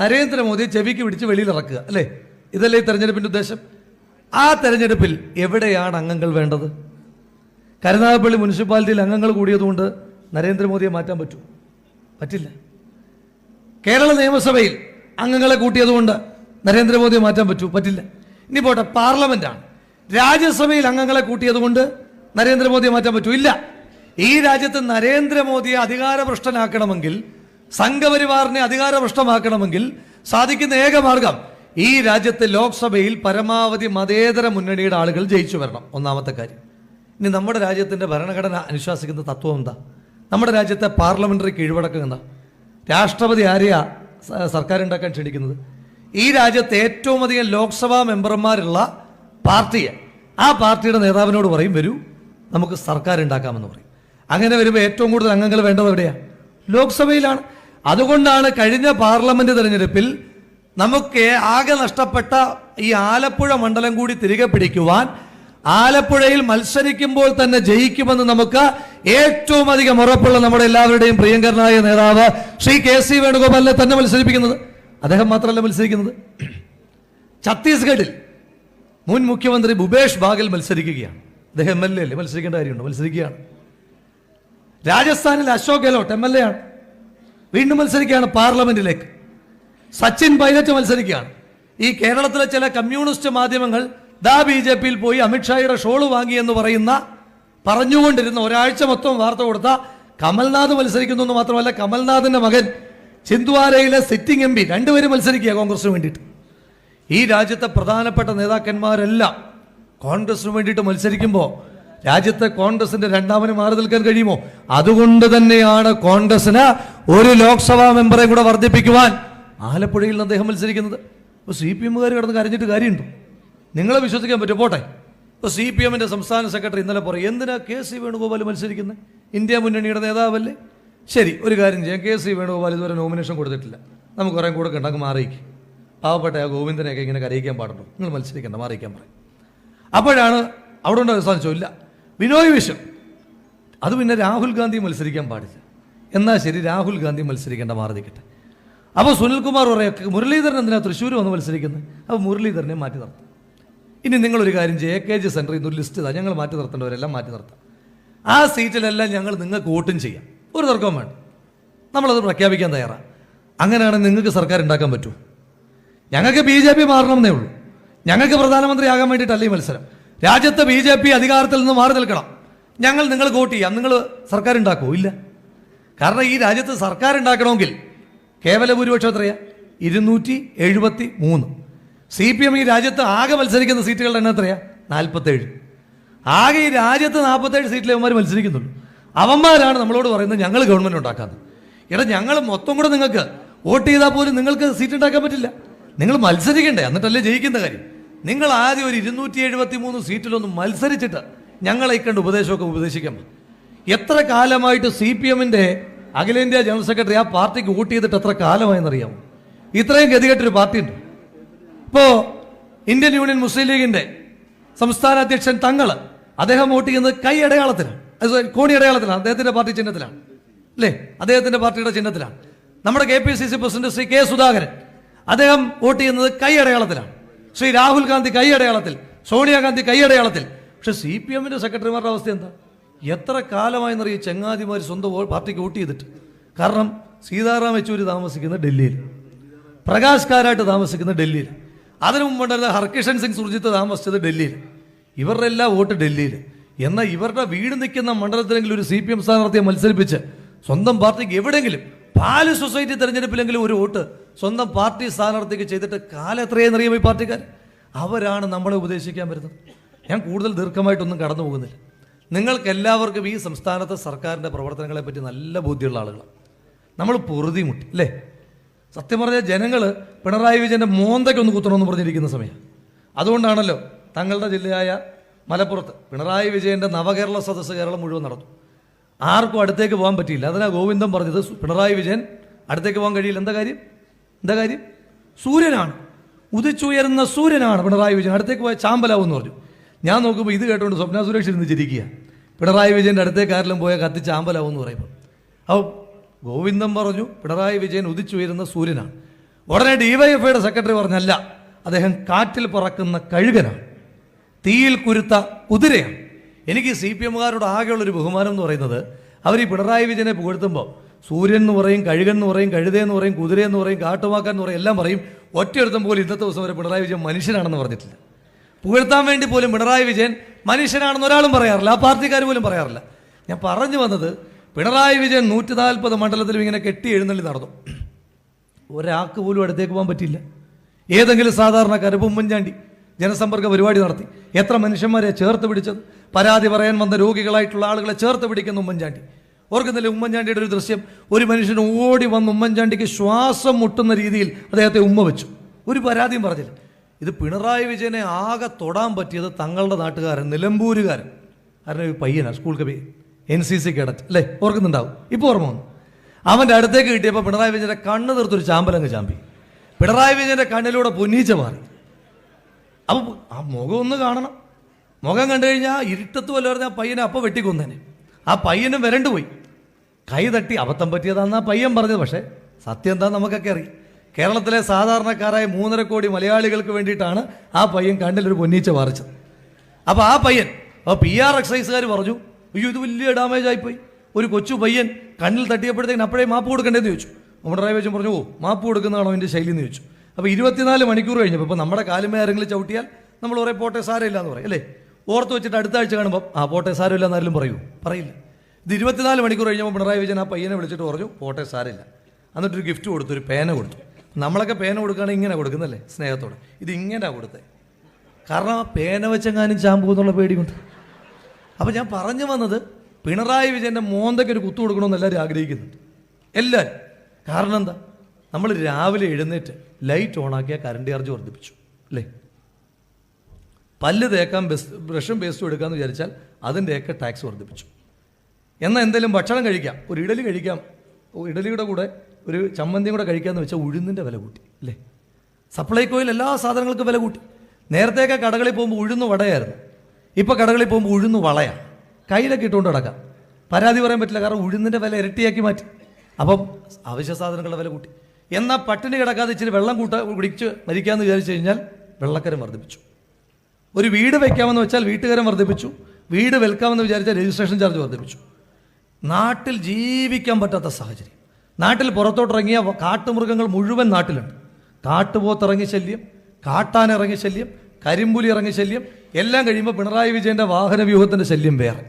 നരേന്ദ്രമോദിയെ ചെവിക്ക് പിടിച്ച് വെളിയിലിറക്കുക, അല്ലേ? ഇതല്ലേ ഈ തെരഞ്ഞെടുപ്പിൻ്റെ ഉദ്ദേശം? ആ തെരഞ്ഞെടുപ്പിൽ എവിടെയാണ് അംഗങ്ങൾ വേണ്ടത്? കരുനാഗപ്പള്ളി മുനിസിപ്പാലിറ്റിയിൽ അംഗങ്ങൾ കൂടിയതുകൊണ്ട് നരേന്ദ്രമോദിയെ മാറ്റാൻ പറ്റുമോ? പറ്റില്ല. കേരള നിയമസഭയിൽ അംഗങ്ങളെ കൂട്ടിയതുകൊണ്ട് നരേന്ദ്രമോദിയെ മാറ്റാൻ പറ്റുമോ? പറ്റില്ല. ഇനി പോട്ടെ, പാർലമെന്റാണ്. രാജ്യസഭയിൽ അംഗങ്ങളെ കൂട്ടിയതുകൊണ്ട് നരേന്ദ്രമോദിയെ മാറ്റാൻ പറ്റൂ? ഇല്ല. ഈ രാജ്യത്ത് നരേന്ദ്രമോദിയെ അധികാരഭ്രഷ്ടനാക്കണമെങ്കിൽ, സംഘപരിവാറിനെ അധികാരഭ്രഷ്ടമാക്കണമെങ്കിൽ സാധിക്കുന്ന ഏക മാർഗം ഈ രാജ്യത്തെ ലോക്സഭയിൽ പരമാവധി മതേതര മുന്നണിയുടെ ആളുകൾ ജയിച്ചു വരണം. ഒന്നാമത്തെ കാര്യം. ഇനി നമ്മുടെ രാജ്യത്തിൻ്റെ ഭരണഘടന അനുശാസിക്കുന്ന തത്വം എന്താ? നമ്മുടെ രാജ്യത്തെ പാർലമെന്ററി കീഴ്വഴക്കം എന്താ? രാഷ്ട്രപതി ആരെയാ സർക്കാർ ഉണ്ടാക്കാൻ ക്ഷണിക്കുന്നത്? ഈ രാജ്യത്തെ ഏറ്റവും അധികം ലോക്സഭാ മെമ്പർമാരുള്ള പാർട്ടിയെ, ആ പാർട്ടിയുടെ നേതാവിനോട് പറയും, വരൂ നമുക്ക് സർക്കാർ ഉണ്ടാക്കാമെന്ന് പറയും. അങ്ങനെ വരുമ്പോൾ ഏറ്റവും കൂടുതൽ അംഗങ്ങൾ വേണ്ടത് എവിടെയാണ്? ലോക്സഭയിലാണ്. അതുകൊണ്ടാണ് കഴിഞ്ഞ പാർലമെന്റ് തെരഞ്ഞെടുപ്പിൽ നമുക്ക് ആകെ നഷ്ടപ്പെട്ട ഈ ആലപ്പുഴ മണ്ഡലം കൂടി തിരികെ പിടിക്കുവാൻ, ആലപ്പുഴയിൽ മത്സരിക്കുമ്പോൾ തന്നെ ജയിക്കുമെന്ന് നമുക്ക് ഏറ്റവും അധികം ഉറപ്പുള്ള നമ്മുടെ എല്ലാവരുടെയും പ്രിയങ്കരനായ നേതാവ് ശ്രീ കെ.സി. വേണുഗോപാലിനെ തന്നെ മത്സരിപ്പിക്കുന്നത്. അദ്ദേഹം മാത്രമല്ല മത്സരിക്കുന്നത്, ഛത്തീസ്ഗഡിൽ മുൻ മുഖ്യമന്ത്രി ഭൂപേഷ് ബാഗൽ മത്സരിക്കുകയാണ്. അദ്ദേഹം MLA അല്ലേ? മത്സരിക്കേണ്ട കാര്യമുണ്ട്, മത്സരിക്കുകയാണ്. രാജസ്ഥാനിൽ അശോക് ഗെഹ്ലോട്ട് MLA ആണ്, വീണ്ടും മത്സരിക്കുകയാണ് പാർലമെന്റിലേക്ക്. സച്ചിൻ പൈലറ്റ് മത്സരിക്കുകയാണ്. ഈ കേരളത്തിലെ ചില കമ്മ്യൂണിസ്റ്റ് മാധ്യമങ്ങൾ BJP-യിൽ പോയി അമിത്ഷായുടെ ഷോള് വാങ്ങി എന്ന് പറഞ്ഞുകൊണ്ടിരുന്ന, ഒരാഴ്ച മൊത്തം വാർത്ത കൊടുത്ത കമൽനാഥ് മത്സരിക്കുന്നു എന്ന് മാത്രമല്ല, കമൽനാഥിന്റെ മകൻ ചിന്ദ്വാരയിലെ സിറ്റിംഗ് MP രണ്ടുപേരും മത്സരിക്കുക കോൺഗ്രസിന് വേണ്ടിയിട്ട്. ഈ രാജ്യത്തെ പ്രധാനപ്പെട്ട നേതാക്കന്മാരെല്ലാം കോൺഗ്രസിന് വേണ്ടിയിട്ട് മത്സരിക്കുമ്പോൾ രാജ്യത്തെ കോൺഗ്രസിന്റെ രണ്ടാമന് മാറി നിൽക്കാൻ കഴിയുമോ? അതുകൊണ്ട് തന്നെയാണ് കോൺഗ്രസിന് ഒരു ലോക്സഭാ മെമ്പറെ കൂടെ വർദ്ധിപ്പിക്കുവാൻ ആലപ്പുഴയിൽ നിന്ന് അദ്ദേഹം മത്സരിക്കുന്നത്. ഇപ്പോൾ CPM-കാർ കിടന്ന് കരഞ്ഞിട്ട് കാര്യമുണ്ടോ? നിങ്ങളെ വിശ്വസിക്കാൻ പറ്റുമോ? പോട്ടെ, ഇപ്പോൾ CPM-ന്റെ സംസ്ഥാന സെക്രട്ടറി ഇന്നലെ പറയും, എന്തിനാ കെ.സി. വേണുഗോപാൽ മത്സരിക്കുന്നത്? ഇന്ത്യ മുന്നണിയുടെ നേതാവല്ലേ? ശരി, ഒരു കാര്യം ചെയ്യാം, കെ.സി. വേണുഗോപാൽ ഇതുവരെ നോമിനേഷൻ കൊടുത്തിട്ടില്ല, നമുക്ക് കുറേ കൊടുക്കണ്ട, അങ്ങ് മാറിയിക്കും. പാവപ്പെട്ട ആ ഗോവിന്ദനെയൊക്കെ ഇങ്ങനെ കരയിക്കാൻ പാടുണ്ടോ? നിങ്ങൾ മത്സരിക്കേണ്ട, മാറിയിക്കാൻ പറയും. അപ്പോഴാണ് അവിടെ ഉണ്ട് സാധിച്ചോ? ഇല്ല. ബിനോയ് വിശ്വം, അത് പിന്നെ രാഹുൽ ഗാന്ധി മത്സരിക്കാൻ പാടില്ല. എന്നാൽ ശരി, രാഹുൽ ഗാന്ധി മത്സരിക്കേണ്ട, മാറി നിൽക്കട്ടെ. അപ്പോൾ സുനിൽകുമാർ പറയൊക്കെ മുരളീധരൻ എന്തിനാ തൃശ്ശൂർ വന്ന് മത്സരിക്കുന്നത്? അപ്പോൾ മുരളീധരനെ മാറ്റി നിർത്താം. ഇനി നിങ്ങളൊരു കാര്യം ചെയ്യുക, AKG സെൻറ്ററിൽ നിന്നൊരു ലിസ്റ്റ് ഇതാ, ഞങ്ങൾ മാറ്റി നിർത്തേണ്ടവരെല്ലാം മാറ്റി നിർത്താം. ആ സീറ്റിലെല്ലാം ഞങ്ങൾ നിങ്ങൾക്ക് വോട്ടും ചെയ്യാം, ഒരു തർക്കവും വേണ്ട, നമ്മളത് പ്രഖ്യാപിക്കാൻ തയ്യാറാണ്. അങ്ങനെയാണെങ്കിൽ നിങ്ങൾക്ക് സർക്കാർ ഉണ്ടാക്കാൻ പറ്റൂ? ഞങ്ങൾക്ക് BJP മാറണമെന്നേ ഉള്ളൂ. ഞങ്ങൾക്ക് പ്രധാനമന്ത്രിയാകാൻ വേണ്ടിയിട്ടല്ല ഈ മത്സരം. രാജ്യത്ത് BJP അധികാരത്തിൽ നിന്ന് മാറി നിൽക്കണം. നിങ്ങൾ വോട്ട് ചെയ്യാം, നിങ്ങൾ സർക്കാർ ഉണ്ടാക്കുമോ? ഇല്ല. കാരണം ഈ രാജ്യത്ത് സർക്കാർ ഉണ്ടാക്കണമെങ്കിൽ കേവല ഭൂരിപക്ഷം എത്രയാ? 273. CPM ഈ രാജ്യത്ത് ആകെ മത്സരിക്കുന്ന സീറ്റുകളുടെ എണ്ണം എത്രയാ? 47. ആകെ ഈ രാജ്യത്ത് 47 സീറ്റിൽ അവന്മാർ മത്സരിക്കുന്നുള്ളൂ. അവന്മാരാണ് നമ്മളോട് പറയുന്നത് ഞങ്ങൾ ഗവൺമെൻറ് ഉണ്ടാക്കാന്ന്. ഞങ്ങൾ മൊത്തം കൂടെ നിങ്ങൾക്ക് വോട്ട് ചെയ്താൽ പോലും നിങ്ങൾക്ക് സീറ്റ് ഉണ്ടാക്കാൻ പറ്റില്ല. നിങ്ങൾ മത്സരിക്കണ്ടേ, എന്നിട്ടല്ലേ ജയിക്കുന്ന കാര്യം. നിങ്ങൾ ആദ്യം ഒരു 273 സീറ്റിലൊന്നും മത്സരിച്ചിട്ട് ഞങ്ങളെ കണ്ട് ഉപദേശമൊക്കെ ഉപദേശിക്കാം. എത്ര കാലമായിട്ട് CPM-ന്റെ അഖിലേന്ത്യാ ജനറൽ സെക്രട്ടറി ആ പാർട്ടിക്ക് വോട്ട് ചെയ്തിട്ട് എത്ര കാലമായെന്നറിയാമോ? ഇത്രയും ഗതികെട്ടൊരു പാർട്ടിയുണ്ട്. ഇപ്പോൾ ഇന്ത്യൻ യൂണിയൻ മുസ്ലിം ലീഗിന്റെ സംസ്ഥാന അധ്യക്ഷൻ തങ്ങൾ, അദ്ദേഹം വോട്ട് ചെയ്യുന്നത് കൈ അടയാളത്തിലാണ്, കോണി അടയാളത്തിലാണ്, അദ്ദേഹത്തിന്റെ പാർട്ടി ചിഹ്നത്തിലാണ്, അല്ലേ? അദ്ദേഹത്തിന്റെ പാർട്ടിയുടെ ചിഹ്നത്തിലാണ്. നമ്മുടെ KPCC president Shri K. Sudhakaran, അദ്ദേഹം വോട്ട് ചെയ്യുന്നത് കൈ അടയാളത്തിലാണ്. ശ്രീ രാഹുൽ ഗാന്ധി കൈ അടയാളത്തിൽ, സോണിയാഗാന്ധി കൈ അടയാളത്തിൽ. പക്ഷെ CPM-ന്റെ സെക്രട്ടറിമാരുടെ അവസ്ഥ എന്താ? എത്ര കാലമായെന്നറിയ ചങ്ങാതിമാർ സ്വന്തം പാർട്ടിക്ക് വോട്ട് ചെയ്തിട്ട്. കാരണം സീതാറാം യെച്ചൂരി താമസിക്കുന്ന ഡൽഹിയിൽ, പ്രകാശ് കാരാട്ട് താമസിക്കുന്ന ഡൽഹിയിൽ, അതിനു മുമ്പുണ്ടായിരുന്ന ഹർകിഷൻ സിംഗ് സുർജിത്ത് താമസിച്ചത് ഡൽഹിയിൽ. ഇവരുടെ എല്ലാ വോട്ട് ഡൽഹിയിൽ. എന്നാൽ ഇവരുടെ വീട് നിൽക്കുന്ന മണ്ഡലത്തിലെങ്കിലും ഒരു CPM സ്ഥാനാർത്ഥിയെ മത്സരിപ്പിച്ച് സ്വന്തം പാർട്ടിക്ക് എവിടെയെങ്കിലും പാല് സൊസൈറ്റി തെരഞ്ഞെടുപ്പിലെങ്കിലും ഒരു വോട്ട് സ്വന്തം പാർട്ടി സ്ഥാനാർത്ഥിക്ക് ചെയ്തിട്ട് കാലം എത്രയെന്നറിയാമോ ഈ പാർട്ടിക്കാർ? അവരാണ് നമ്മളെ ഉപദേശിക്കാൻ വരുന്നത്. ഞാൻ കൂടുതൽ ദീർഘമായിട്ടൊന്നും കടന്നു പോകുന്നില്ല. നിങ്ങൾക്ക് എല്ലാവർക്കും ഈ സംസ്ഥാനത്തെ സർക്കാരിൻ്റെ പ്രവർത്തനങ്ങളെ പറ്റി നല്ല ബോധ്യമുള്ള ആളുകളാണ്. നമ്മൾ പൊറുതിമുട്ടി, അല്ലേ? സത്യം പറഞ്ഞാൽ ജനങ്ങൾ പിണറായി വിജയൻ്റെ മോന്തയ്ക്കൊന്ന് കുത്തണമെന്ന് പറഞ്ഞിരിക്കുന്ന സമയം. അതുകൊണ്ടാണല്ലോ തങ്ങളുടെ ജില്ലയായ മലപ്പുറത്ത് പിണറായി വിജയൻ്റെ നവകേരള സദസ്സ് കേരളം മുഴുവൻ നടന്നു. ആർക്കും അടുത്തേക്ക് പോകാൻ പറ്റിയില്ല. അതിനാ ഗോവിന്ദൻ പറഞ്ഞത് പിണറായി വിജയൻ അടുത്തേക്ക് പോകാൻ കഴിയില്ല. എന്താ കാര്യം? സൂര്യനാണ്, ഉദിച്ചുയരുന്ന സൂര്യനാണ് പിണറായി വിജയൻ, അടുത്തേക്ക് പോയ ചാമ്പലാവും എന്ന് പറഞ്ഞു. ഞാൻ നോക്കുമ്പോൾ ഇത് കേട്ടുകൊണ്ട് സ്വപ്ന സുരേഷ് ഇരുന്ന് ചിരിക്കുക. പിണറായി വിജയൻ്റെ അടുത്തേക്ക് ആരെങ്കിലും പോയാൽ കത്തി ചാമ്പലാവും എന്ന് പറയുമ്പോൾ. അപ്പോൾ ഗോവിന്ദൻ പറഞ്ഞു പിണറായി വിജയൻ ഉദിച്ചുയരുന്ന സൂര്യനാണ്. ഉടനെ ഡിവൈഎഫ്ഐയുടെ സെക്രട്ടറി പറഞ്ഞല്ല, അദ്ദേഹം കാറ്റിൽ പറക്കുന്ന കഴുകനാണ്, തീയിൽ കുരുത്ത കുതിരയാണ്. എനിക്ക് CPM-കാരോട് ആകെയുള്ളൊരു ബഹുമാനം എന്ന് പറയുന്നത്, അവർ ഈ പിണറായി വിജയനെ പുകഴ്ത്തുമ്പോൾ സൂര്യൻ എന്ന് പറയും, കഴുകൻ എന്ന് പറയും, കഴുതയെന്ന് പറയും, കുതിരയെന്ന് പറയും, കാട്ടുമാക്കാൻ എന്ന് പറയും, എല്ലാം പറയും. ഒറ്റയൊരുത്തം പോലും ഇന്നത്തെ ദിവസം വരെ പിണറായി വിജയൻ മനുഷ്യനാണെന്ന് പറഞ്ഞിട്ടില്ല. പുകഴ്ത്താൻ വേണ്ടി പോലും പിണറായി വിജയൻ മനുഷ്യനാണെന്ന് ഒരാളും പറയാറില്ല, ആ പാർട്ടിക്കാർ പോലും പറയാറില്ല. ഞാൻ പറഞ്ഞു വന്നത്, പിണറായി വിജയൻ 140 മണ്ഡലത്തിലും ഇങ്ങനെ കെട്ടി എഴുന്നള്ളി നടന്നു. ഒരാൾക്ക് പോലും അടുത്തേക്ക് പോകാൻ പറ്റില്ല. ഏതെങ്കിലും സാധാരണക്കാർ, ഇപ്പോൾ ഉമ്മൻചാണ്ടി ജനസമ്പർക്ക പരിപാടി നടത്തി, എത്ര മനുഷ്യന്മാരെ ചേർത്ത് പിടിച്ചത്, പരാതി പറയാൻ വന്ന രോഗികളായിട്ടുള്ള ആളുകളെ ചേർത്ത് പിടിക്കുന്ന ഉമ്മൻചാണ്ടി. ഓർക്കുന്നില്ല ഉമ്മൻചാണ്ടിയുടെ ഒരു ദൃശ്യം? ഒരു മനുഷ്യൻ ഓടി വന്ന് ഉമ്മൻചാണ്ടിക്ക് ശ്വാസം മുട്ടുന്ന രീതിയിൽ അദ്ദേഹത്തെ ഉമ്മ വെച്ചു, ഒരു പരാതിയും പറഞ്ഞില്ല. ഇത് പിണറായി വിജയനെ ആകെ തൊടാൻ പറ്റിയത് തങ്ങളുടെ നാട്ടുകാരൻ, നിലമ്പൂരുകാരൻ, കാരണം ഒരു പയ്യനാണ്, സ്കൂൾ കവി, NCC കേഡറ്റ് അല്ലേ, ഓർക്കുന്നുണ്ടാവും. ഇപ്പോൾ ഓർമ്മ വന്നു. അവൻ്റെ അടുത്തേക്ക് കിട്ടിയപ്പോൾ പിണറായി വിജയൻ്റെ കണ്ണ് തീർത്തൊരു ചാമ്പലങ്ങ് ചാമ്പി. പിണറായി വിജയൻ്റെ കണ്ണിലൂടെ പൊന്നീച്ച മാറി. അപ്പോൾ ആ മുഖം ഒന്ന് കാണണം. മുഖം കണ്ടു കഴിഞ്ഞാൽ ഇരുട്ടത്ത് വല്ല പറഞ്ഞാൽ പയ്യനെ അപ്പം വെട്ടിക്കൊന്നേനെ. ആ പയ്യനും വരണ്ടു പോയി. കൈ തട്ടി അബദ്ധം പറ്റിയതാണെന്ന് ആ പയ്യൻ പറഞ്ഞത്. പക്ഷേ സത്യം എന്താണെന്ന് നമുക്കൊക്കെ അറിയാം. കേരളത്തിലെ സാധാരണക്കാരായ 3.5 കോടി മലയാളികൾക്ക് വേണ്ടിയിട്ടാണ് ആ പയ്യൻ കണ്ണിലൊരു പൊന്നീച്ച പറിച്ചത്. അപ്പോൾ ആ പയ്യൻ, അപ്പോൾ PR എക്സൈസുകാർ പറഞ്ഞു, അയ്യോ ഇത് വലിയ ഡാമേജ് ആയിപ്പോയി, ഒരു കൊച്ചു പയ്യൻ കണ്ണിൽ തട്ടിയപ്പോഴത്തേക്കും അപ്പോഴേ മാപ്പ് കൊടുക്കണ്ടേന്ന് ചോദിച്ചു. പിണറായി വിജയൻ പറഞ്ഞു, ഓ മാപ്പ് കൊടുക്കുന്നതാണോ എൻ്റെ ശൈലി എന്ന് ചോദിച്ചു. അപ്പോൾ 24 മണിക്കൂർ കഴിഞ്ഞപ്പോൾ, ഇപ്പോൾ നമ്മുടെ കാലുമേ ആരെങ്കിലും ചവിട്ടിയാൽ നമ്മൾ പറയും പോട്ടെ സാരമില്ല എന്ന് പറയും അല്ലേ. ഓർത്ത് വെച്ചിട്ട് അടുത്ത ആഴ്ച കാണുമ്പോൾ ആ പോട്ടെ സാരമില്ല എന്നാലും പറയില്ല. ഇത് 24 മണിക്കൂർ കഴിഞ്ഞപ്പോൾ പിണറായി വിജയൻ ആ പയ്യനെ വിളിച്ചിട്ട് പറഞ്ഞു പോട്ടെ സാരമില്ല. എന്നിട്ടൊരു ഗിഫ്റ്റ് കൊടുത്തു, ഒരു പേന കൊടുത്തു. നമ്മളൊക്കെ പേന കൊടുക്കുകയാണെങ്കിൽ ഇങ്ങനെ കൊടുക്കുന്നല്ലേ, സ്നേഹത്തോടെ. ഇതിങ്ങനെ കൊടുത്തേ, കാരണം ആ പേന വെച്ചെങ്ങാനും ചാമ്പൂ എന്നുള്ള പേടി കൊണ്ട്. അപ്പോൾ ഞാൻ പറഞ്ഞു വന്നത്, പിണറായി വിജയൻ്റെ മോന്തയ്ക്ക് ഒരു കുത്തു കൊടുക്കണമെന്ന് എല്ലാവരും ആഗ്രഹിക്കുന്നുണ്ട്, എല്ലാവരും. കാരണം എന്താ, നമ്മൾ രാവിലെ എഴുന്നേറ്റ് ലൈറ്റ് ഓണാക്കിയാൽ കറണ്ട് ചാർജ് വർദ്ധിപ്പിച്ചു അല്ലേ. പല്ല് തേക്കാൻ ബ്രഷും പേസ്റ്റും എടുക്കാമെന്ന് വിചാരിച്ചാൽ അതിൻ്റെയൊക്കെ ടാക്സ് വർദ്ധിപ്പിച്ചു. എന്നാൽ എന്തെങ്കിലും ഭക്ഷണം കഴിക്കാം, ഒരു ഇഡലി കഴിക്കാം, ഇഡലിയുടെ കൂടെ ഒരു ചമ്മന്തിയും കൂടെ കഴിക്കാമെന്ന് വെച്ചാൽ ഉഴുന്നിൻ്റെ വില കൂട്ടി അല്ലേ. സപ്ലൈകോയിൽ എല്ലാ സാധനങ്ങൾക്കും വില കൂട്ടി. നേരത്തെയൊക്കെ കടകളിൽ പോകുമ്പോൾ ഉഴുന്ന് വടയായിരുന്നു, ഇപ്പോൾ കടകളിൽ പോകുമ്പോൾ ഉഴുന്ന് വളയാണ്. കയ്യിലൊക്കെ ഇട്ടുകൊണ്ട് കിടക്കാം, പരാതി പറയാൻ പറ്റില്ല, കാരണം ഉഴുന്നിൻ്റെ വില ഇരട്ടിയാക്കി മാറ്റി. അപ്പം അവശ്യ സാധനങ്ങളുടെ വില കൂട്ടി. എന്നാൽ പട്ടിണി കിടക്കാതെ ഇച്ചിരി വെള്ളം കുടിച്ച് മരിക്കാമെന്ന് വിചാരിച്ചു കഴിഞ്ഞാൽ വെള്ളക്കരം വർദ്ധിപ്പിച്ചു. ഒരു വീട് വയ്ക്കാമെന്ന് വെച്ചാൽ വീട്ടുകാരം വർദ്ധിപ്പിച്ചു. വീട് വിൽക്കാമെന്ന് വിചാരിച്ചാൽ രജിസ്ട്രേഷൻ ചാർജ് വർദ്ധിപ്പിച്ചു. നാട്ടിൽ ജീവിക്കാൻ പറ്റാത്ത സാഹചര്യം. നാട്ടിൽ പുറത്തോട്ടിറങ്ങിയ കാട്ടുമൃഗങ്ങൾ മുഴുവൻ നാട്ടിലുണ്ട്. കാട്ടുപോത്തിറങ്ങി ശല്യം, കാട്ടാനിറങ്ങി ശല്യം, കരിമ്പുലി ഇറങ്ങി ശല്യം, എല്ലാം കഴിയുമ്പോൾ പിണറായി വിജയൻ്റെ വാഹന വ്യൂഹത്തിൻ്റെ ശല്യം വേറെ.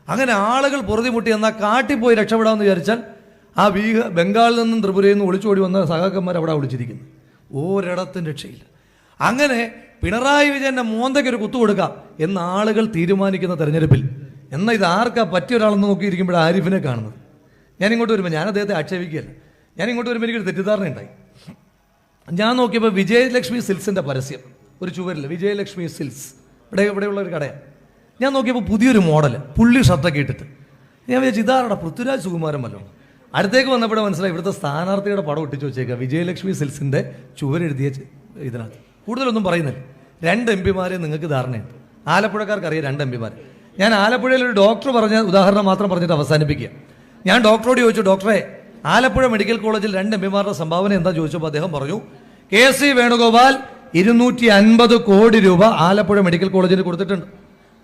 അങ്ങനെ ആളുകൾ പൊറുതിമുട്ടി. എന്നാൽ കാട്ടിൽ പോയി രക്ഷപ്പെടാമെന്ന് വിചാരിച്ചാൽ ആ ബംഗാളിൽ നിന്നും ത്രിപുരയിൽ നിന്നും ഒളിച്ചോടി വന്ന സഹാക്കന്മാർ അവിടെ വിളിച്ചിരിക്കുന്നു. ഒരിടത്തും രക്ഷയില്ല. അങ്ങനെ പിണറായി വിജയൻ്റെ മോന്തയ്ക്കൊരു കുത്തു കൊടുക്കാം എന്ന ആളുകൾ തീരുമാനിക്കുന്ന തെരഞ്ഞെടുപ്പിൽ, എന്നാൽ ഇത് ആർക്കാ പറ്റിയ ഒരാളെന്ന് നോക്കിയിരിക്കുമ്പോൾ ആരിഫിനെ കാണുന്നത്. ഞാനിങ്ങോട്ട് വരുമ്പോൾ, ഞാൻ അദ്ദേഹത്തെ ആക്ഷേപിക്കുകയല്ല, ഞാനിങ്ങോട്ട് വരുമ്പോൾ എനിക്കൊരു തെറ്റിദ്ധാരണയുണ്ടായി. ഞാൻ നോക്കിയപ്പോൾ വിജയലക്ഷ്മി സിൽസിൻ്റെ പരസ്യം ഒരു ചുവരിൽ, വിജയലക്ഷ്മി സിൽസ് ഇവിടെയുള്ള ഒരു കടയാണ്. ഞാൻ നോക്കിയപ്പോൾ പുതിയൊരു മോഡൽ, പുള്ളി ഷർട്ടൊക്കെ ഇട്ടിട്ട്. ഞാൻ വിചാരിച്ചു ഇതാരുടെ പൃഥ്വിരാജ് സുകുമാരൻ വല്ലോ. അടുത്തേക്ക് വന്നപ്പോഴേ മനസ്സിലായി ഇവിടുത്തെ സ്ഥാനാർത്ഥിയുടെ പടം ഒട്ടിച്ച് വെച്ചേക്കുക, വിജയലക്ഷ്മി സിൽസിൻ്റെ ചുവരെഴുതിയ ഇതിനകത്ത്. കൂടുതലൊന്നും പറയുന്നില്ല. 2 MP-മാരെ നിങ്ങൾക്ക് ധാരണയുണ്ട്. ആലപ്പുഴക്കാർക്ക് അറിയാം 2 MP-മാർ. ഞാൻ ആലപ്പുഴയിൽ ഒരു ഡോക്ടർ പറഞ്ഞ ഉദാഹരണം മാത്രം പറഞ്ഞിട്ട് അവസാനിപ്പിക്കുക. ഞാൻ ഡോക്ടറോട് ചോദിച്ചു, ഡോക്ടറെ ആലപ്പുഴ മെഡിക്കൽ കോളേജിൽ 2 MP-മാരുടെ സംഭാവന എന്താ ചോദിച്ചപ്പോൾ അദ്ദേഹം പറഞ്ഞു, KC വേണുഗോപാൽ 250 കോടി രൂപ ആലപ്പുഴ മെഡിക്കൽ കോളേജിന് കൊടുത്തിട്ടുണ്ട്.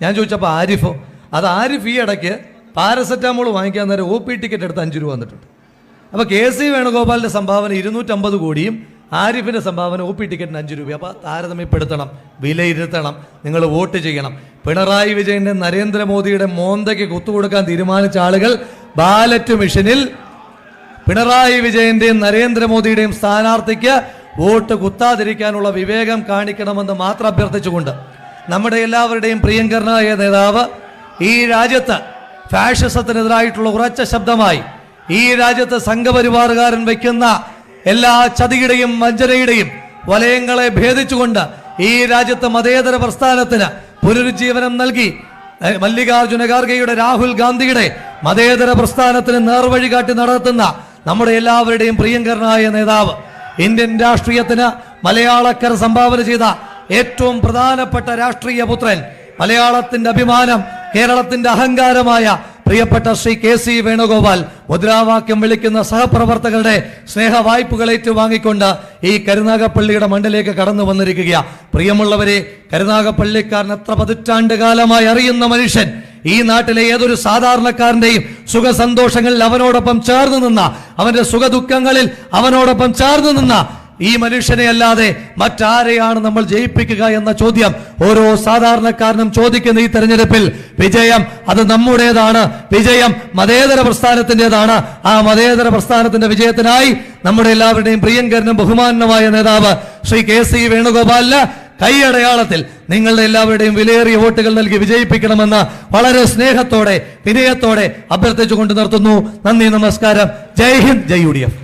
ഞാൻ ചോദിച്ചപ്പോൾ ആരിഫോ? അത് ആരിഫ് ഈ ഇടയ്ക്ക് പാരസെറ്റാമോൾ വാങ്ങിക്കാൻ നേരം OP ടിക്കറ്റ് എടുത്ത് 5 രൂപ വന്നിട്ടുണ്ട്. അപ്പോൾ KC വേണുഗോപാലിൻ്റെ സംഭാവന 250 കോടിയും ആരിഫിൻ്റെ സംഭാവന OP ടിക്കറ്റിന് 5 രൂപ. അപ്പോൾ താരതമ്യപ്പെടുത്തണം, വിലയിരുത്തണം, നിങ്ങൾ വോട്ട് ചെയ്യണം. പിണറായി വിജയൻ്റെ നരേന്ദ്രമോദിയുടെ മോന്തയ്ക്ക് കുത്തുകൊടുക്കാൻ തീരുമാനിച്ച ആളുകൾ ബാലറ്റ് മെഷീനിൽ പിണറായി വിജയൻ്റെയും നരേന്ദ്രമോദിയുടെയും സ്ഥാനാർത്ഥിക്ക് വോട്ട് കുത്താതിരിക്കാനുള്ള വിവേകം കാണിക്കണമെന്ന് മാത്രം അഭ്യർത്ഥിച്ചുകൊണ്ട് നമ്മുടെ എല്ലാവരുടെയും പ്രിയങ്കരനായ നേതാവ് ഈ രാജ്യത്ത് ഫാഷിസത്തിനെതിരായിട്ടുള്ള ഉറച്ച ശബ്ദമായി, ഈ രാജ്യത്ത് സംഘപരിവാറുകാരൻ വയ്ക്കുന്ന എല്ലാ ചതിയുടെയും വഞ്ചനയുടെയും വലയങ്ങളെ ഭേദിച്ചുകൊണ്ട് ഈ രാജ്യത്ത് മതേതര പ്രസ്ഥാനത്തിന് പുനരുജ്ജീവനം നൽകി മല്ലികാർജുന ഖാർഗെയുടെ, രാഹുൽ ഗാന്ധിയുടെ മതേതര പ്രസ്ഥാനത്തിന് നേർവഴി കാട്ടി നടത്തുന്ന നമ്മുടെ എല്ലാവരുടെയും പ്രിയങ്കരനായ നേതാവ്, ഇന്ത്യൻ രാഷ്ട്രീയത്തിന് മലയാളക്കര സംഭാവന ചെയ്ത ഏറ്റവും പ്രധാനപ്പെട്ട രാഷ്ട്രീയ പുത്രൻ, മലയാളത്തിന്റെ അഭിമാനം, കേരളത്തിന്റെ അഹങ്കാരമായ പ്രിയപ്പെട്ട ശ്രീ KC വേണുഗോപാൽ മുദ്രാവാക്യം വിളിക്കുന്ന സഹപ്രവർത്തകരുടെ സ്നേഹ വായ്പകൾ ഏറ്റുവാങ്ങിക്കൊണ്ട് ഈ കരുനാഗപ്പള്ളിയുടെ മണ്ണിലേക്ക് കടന്നു വന്നിരിക്കുകയാണ്. പ്രിയമുള്ളവരെ, കരുനാഗപ്പള്ളിക്കാരൻ എത്ര പതിറ്റാണ്ട് കാലമായി അറിയുന്ന മനുഷ്യൻ, ഈ നാട്ടിലെ ഏതൊരു സാധാരണക്കാരന്റെയും സുഖസന്തോഷങ്ങളിൽ അവനോടൊപ്പം ചേർന്ന് നിന്ന, അവന്റെ സുഖദുഃഖങ്ങളിൽ അവനോടൊപ്പം ചേർന്ന് നിന്ന ഈ മനുഷ്യനെ അല്ലാതെ മറ്റാരെയാണ് നമ്മൾ ജയിപ്പിക്കുക എന്ന ചോദ്യം ഓരോ സാധാരണക്കാരനും ചോദിക്കുന്ന ഈ തെരഞ്ഞെടുപ്പിൽ വിജയം അത് നമ്മുടേതാണ്. വിജയം മതേതര പ്രസ്ഥാനത്തിൻ്റെതാണ്. ആ മതേതര പ്രസ്ഥാനത്തിന്റെ വിജയത്തിനായി നമ്മുടെ എല്ലാവരുടെയും പ്രിയങ്കരനും ബഹുമാനനുമായ നേതാവ് ശ്രീ KC വേണുഗോപാലിന് കൈയടയാളത്തിൽ നിങ്ങളുടെ എല്ലാവരുടെയും വിലയേറിയ വോട്ടുകൾ നൽകി വിജയിപ്പിക്കണമെന്ന് വളരെ സ്നേഹത്തോടെ വിനയത്തോടെ അഭ്യർത്ഥിച്ചുകൊണ്ട് നിർത്തുന്നു. നന്ദി, നമസ്കാരം. ജയ് ഹിന്ദ്, ജയ് UDF.